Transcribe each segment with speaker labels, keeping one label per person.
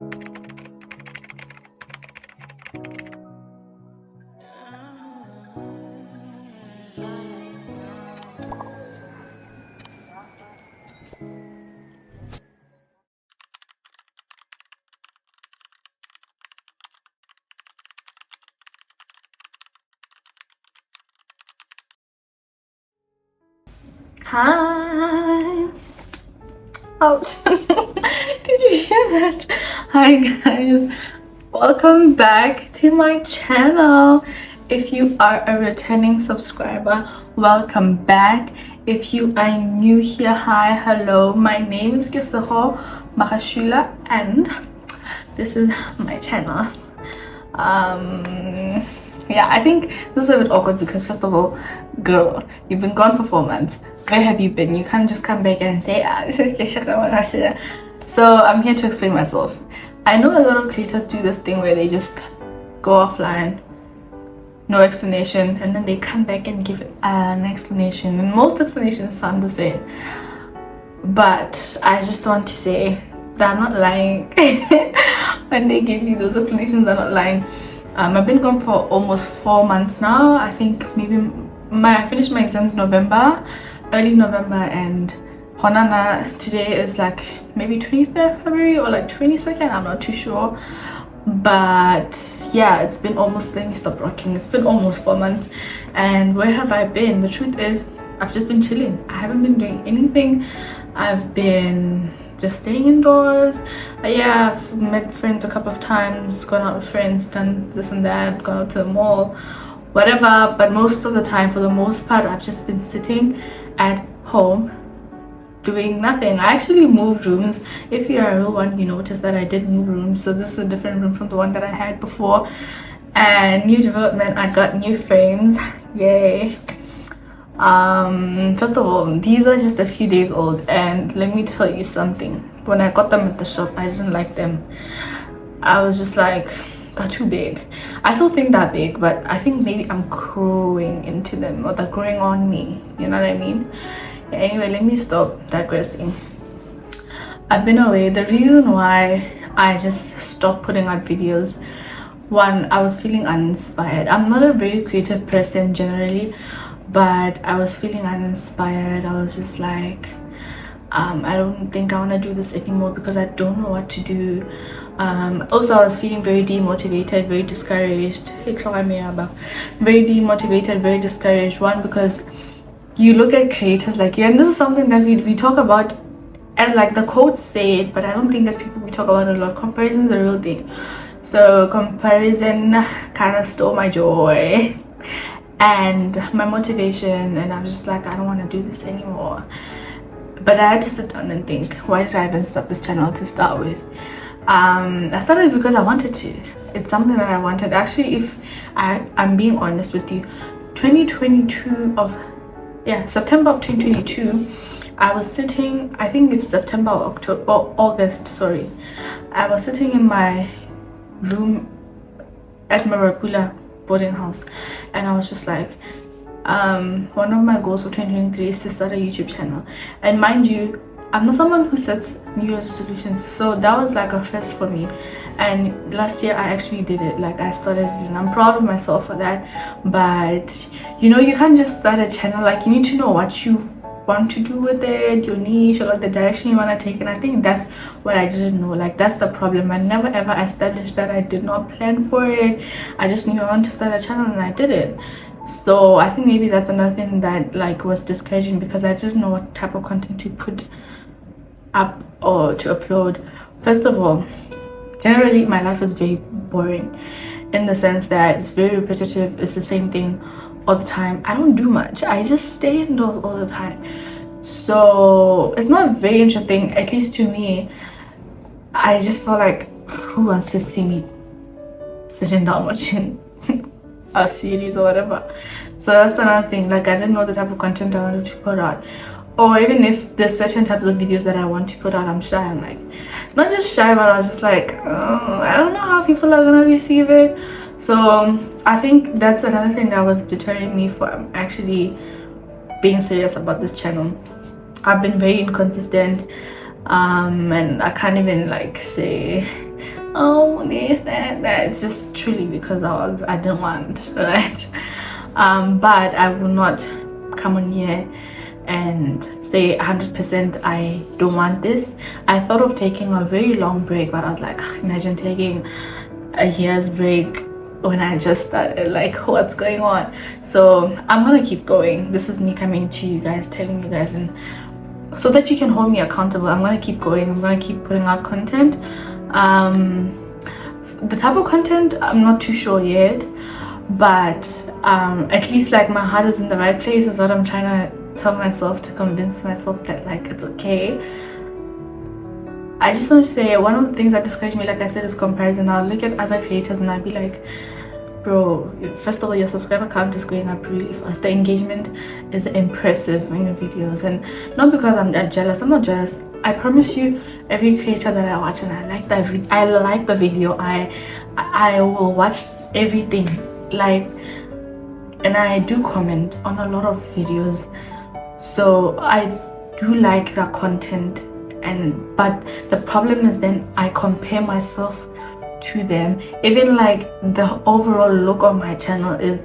Speaker 1: Hi. Ouch. Did you hear that? Hi guys. Welcome back to my channel. If you are a returning subscriber, welcome back. If you are new here, hi, hello. My name is Kiseho Makashula and this is my channel. Yeah, I think this is a bit awkward because first of all, girl, you've been gone for 4 months. Where have you been? You can't just come back and say, this is Keshaka. So I'm here to explain myself. I know a lot of creators do this thing where they just go offline, no explanation, and then they come back and give an explanation, and most explanations sound the same. But I just want to say they're not lying. When they give you those explanations, they're not lying. I've been gone for almost 4 months now. I think maybe I finished my exams early November, and Honana today is like maybe 23rd February or like 22nd, I'm not too sure. But yeah, it's been almost, let me stop rocking, it's been almost 4 months. And where have I been? The truth is, I've just been chilling. I haven't been doing anything. I've been just staying indoors. Yeah, I've met friends a couple of times, gone out with friends, done this and that, gone out to the mall, whatever. But most of the time, for the most part, I've just been sitting at home doing nothing. I actually moved rooms. If you're a real one, you notice that I did move rooms. So this is a different room from the one that I had before. And new development, I got new frames. Yay. First of all, these are just a few days old, and let me tell you something. When I got them at the shop, I didn't like them. I was just like, they're too big. I still think they're big, but I think maybe I'm growing into them, or they're growing on me, you know what I mean? Yeah, anyway, let me stop digressing. I've been away. The reason why I just stopped putting out videos, one, I was feeling uninspired. I'm not a very creative person generally, but I was feeling uninspired. I was just like, I don't think I want to do this anymore because I don't know what to do. Also, I was feeling very demotivated, very discouraged. Very demotivated, very discouraged. One, because you look at creators like you, and this is something that we talk about, as like the quotes say it, but I don't think as people we talk about it a lot. Comparison is a real thing. So comparison kind of stole my joy and my motivation, and I was just like, I don't want to do this anymore. But I had to sit down and think, why did I even start this channel to start with? I started because I wanted to. It's something that I wanted. Actually, if I'm being honest with you, September of 2022, I was sitting, I think it's September or October or August, sorry. I was sitting in my room at Marapula boarding house, and I was just like, one of my goals for 2023 is to start a YouTube channel. And mind you, I'm not someone who sets New Year's resolutions, so that was like a first for me. And last year I actually did it. Like, I started it, and I'm proud of myself for that. But you know, you can't just start a channel. Like, you need to know what you want to do with it, your niche, or like the direction you want to take. And I think that's what I didn't know. Like, that's the problem. I never ever established that. I did not plan for it. I just knew I wanted to start a channel, and I did it. So I think maybe that's another thing that like was discouraging, because I didn't know what type of content to put up or to upload. First of all, generally my life is very boring, in the sense that it's very repetitive. It's the same thing all the time. I don't do much. I just stay indoors all the time, so it's not very interesting, at least to me. I just feel like, who wants to see me sitting down watching a series or whatever? So that's another thing. Like, I didn't know the type of content I wanted to put out, or even if there's certain types of videos that I want to put out, I'm shy. I'm like, not just shy, but I was just like, oh, I don't know how people are gonna receive it. So I think that's another thing that was deterring me from actually being serious about this channel. I've been very inconsistent, and I can't even like say, oh, this, that. It's just truly because I didn't want, right? But I will not come on here and say 100% I don't want this. I thought of taking a very long break, but I was like, imagine taking a year's break when I just started, like, what's going on? So I'm gonna keep going. This is me coming to you guys, telling you guys, and so that you can hold me accountable. I'm gonna keep going. I'm gonna keep putting out content. The type of content I'm not too sure yet, but at least like my heart is in the right place is what I'm trying to tell myself, to convince myself that like it's okay. I just want to say, one of the things that discouraged me, like I said, is comparison. I'll look at other creators and I'll be like, bro, first of all, your subscriber count is going up really fast. The engagement is impressive on your videos, and not because I'm jealous. I'm not jealous. I promise you, every creator that I watch and I like the video, I will watch everything, like, and I do comment on a lot of videos, so I do like that content. But the problem is then I compare myself to them. Even like the overall look of my channel is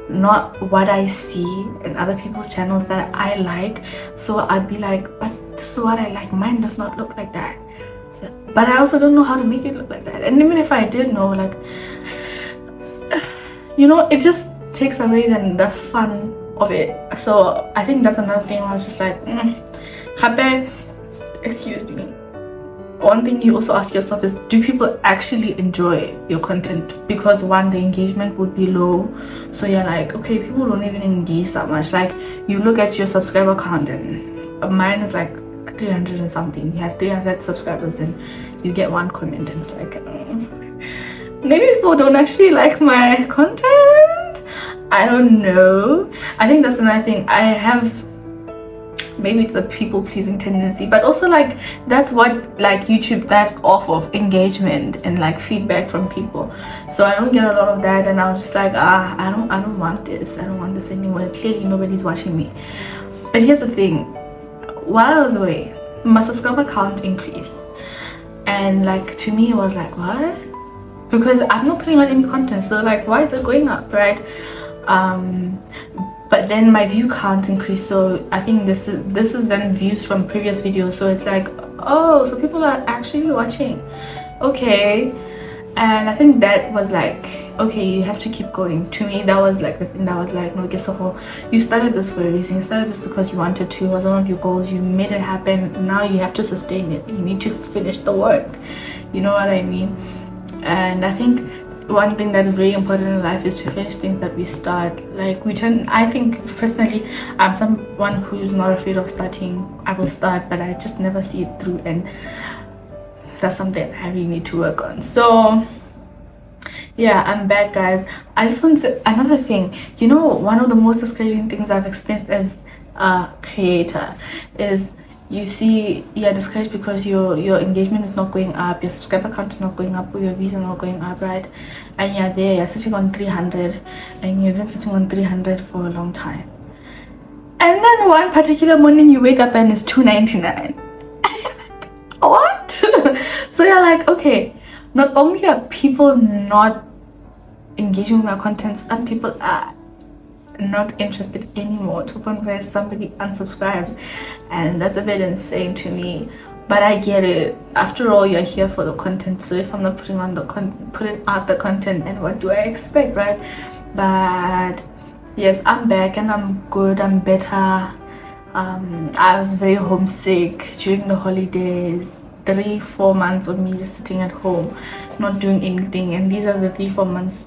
Speaker 1: not what I see in other people's channels that I like, so I'd be like, but this is what I like, mine does not look like that. But I also don't know how to make it look like that, and even if I did know, like, you know, it just takes away then the fun of it. So I think that's another thing. I was just like, happy. Excuse me. One thing you also ask yourself is, do people actually enjoy your content? Because one, the engagement would be low, so you're like, okay, people don't even engage that much. Like, you look at your subscriber count and mine is like 300 and something. You have 300 subscribers and you get one comment, and it's like, maybe people don't actually like my content. I don't know. I think that's another thing. I have, maybe it's a people-pleasing tendency, but also like that's what like YouTube thrives off of, engagement and like feedback from people. So I don't get a lot of that, and I was just like, I don't want this. I don't want this anymore. Clearly nobody's watching me. But here's the thing, while I was away, my subscriber count increased, and like to me it was like, what? Because I'm not putting on any content, so like, why is it going up, right? But then my view count increased, so I think this is then views from previous videos, so it's like, oh, so people are actually watching, okay. And I think that was like, okay, you have to keep going. To me, that was like the thing that was like, no, guess what, you started this for a reason. You started this because you wanted to. It was one of your goals. You made it happen. Now you have to sustain it. You need to finish the work, you know what I mean? And I think one thing that is very important in life is to finish things that we start. Like, I think personally, I'm someone who's not afraid of starting. I will start, but I just never see it through, and that's something I really need to work on. So yeah, I'm back, guys. I just want to, another thing, you know, one of the most discouraging things I've experienced as a creator is, you see, you're discouraged because your engagement is not going up, your subscriber count is not going up, or your views are not going up, right? And you're sitting on 300, and you've been sitting on 300 for a long time, and then one particular morning you wake up and it's 299, and you're like, what? So you're like, okay, not only are people not engaging with my content, some people are not interested anymore, to a point where somebody unsubscribed, and that's a bit insane to me. But I get it. After all, you're here for the content, so if I'm not putting out the content, then what do I expect, right? But yes, I'm back and I'm good. I'm better. I was very homesick during the holidays. 3-4 months of me just sitting at home not doing anything, and these are the 3-4 months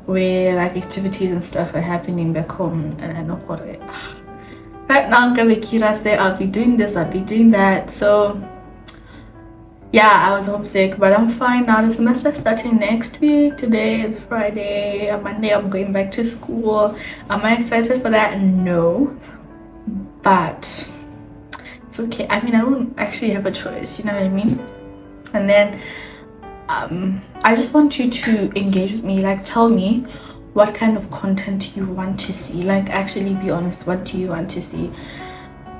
Speaker 1: where like activities and stuff are happening back home, and I know what right now I'm gonna Kira say I'll be doing this, I'll be doing that. So yeah, I was homesick, but I'm fine now. The semester starting next week. Today is Friday. On Monday I'm going back to school. Am I excited for that? No, but it's okay. I mean, I don't actually have a choice, you know what I mean? And then I just want you to engage with me. Like, tell me what kind of content you want to see. Like, actually be honest, what do you want to see,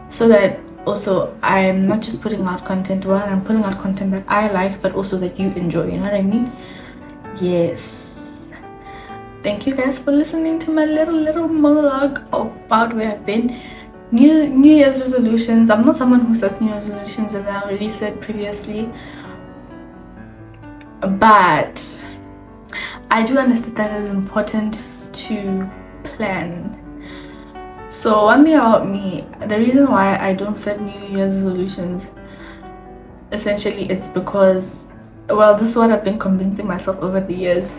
Speaker 1: so that also I'm not just putting out content, well, I'm putting out content that I like, but also that you enjoy, you know what I mean? Yes. Thank you guys for listening to my little monologue about where I've been. New Year's resolutions. I'm not someone who sets New Year's resolutions, as I already said previously, but I do understand that it is important to plan. So one thing about me, the reason why I don't set New Year's resolutions, essentially it's because, well, this is what I've been convincing myself over the years.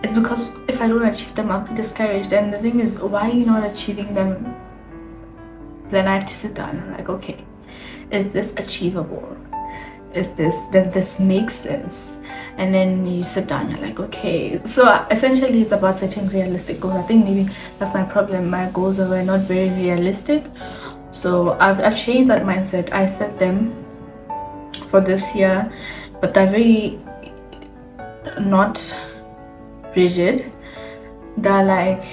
Speaker 1: It's because if I don't achieve them, I'll be discouraged. And the thing is, why are you not achieving them? Then I have to sit down and like, okay, is this achievable? Does this make sense? And then you sit down, you're like, okay. So essentially it's about setting realistic goals. I think maybe that's my problem. My goals were not very realistic. So I've changed that mindset. I set them for this year, but they're very not rigid. They're like,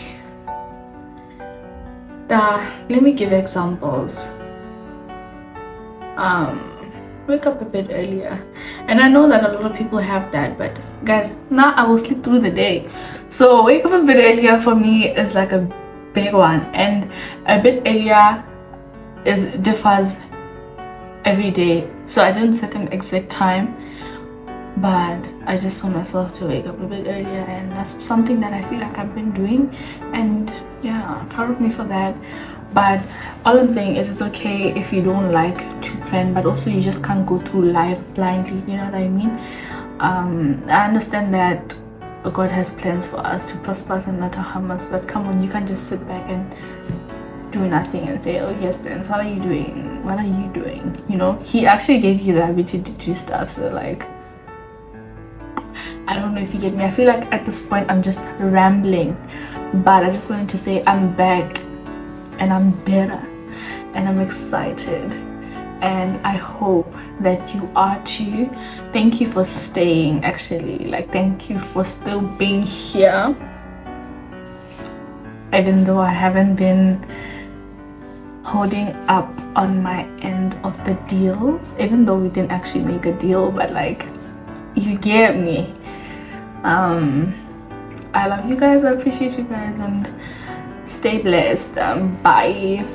Speaker 1: let me give examples. Wake up a bit earlier, and I know that a lot of people have that, but guys, now I will sleep through the day. So wake up a bit earlier for me is like a big one, and a bit earlier differs every day. So I didn't set an exact time, but I just want myself to wake up a bit earlier, and that's something that I feel like I've been doing, and yeah, proud of me for that. But all I'm saying is it's okay if you don't like to plan, but also you just can't go through life blindly, you know what I mean? I understand that God has plans for us to prosper us and not to harm us, but come on, you can't just sit back and do nothing and say, oh, he has plans. What are you doing? What are you doing? You know, he actually gave you the ability to do stuff. So like, I don't know if you get me. I feel like at this point I'm just rambling, but I just wanted to say I'm back and I'm better and I'm excited, and I hope that you are too. Thank you for staying, actually, like thank you for still being here, even though I haven't been holding up on my end of the deal, even though we didn't actually make a deal, but like, you get me. I love you guys, I appreciate you guys, and stay blessed. Bye.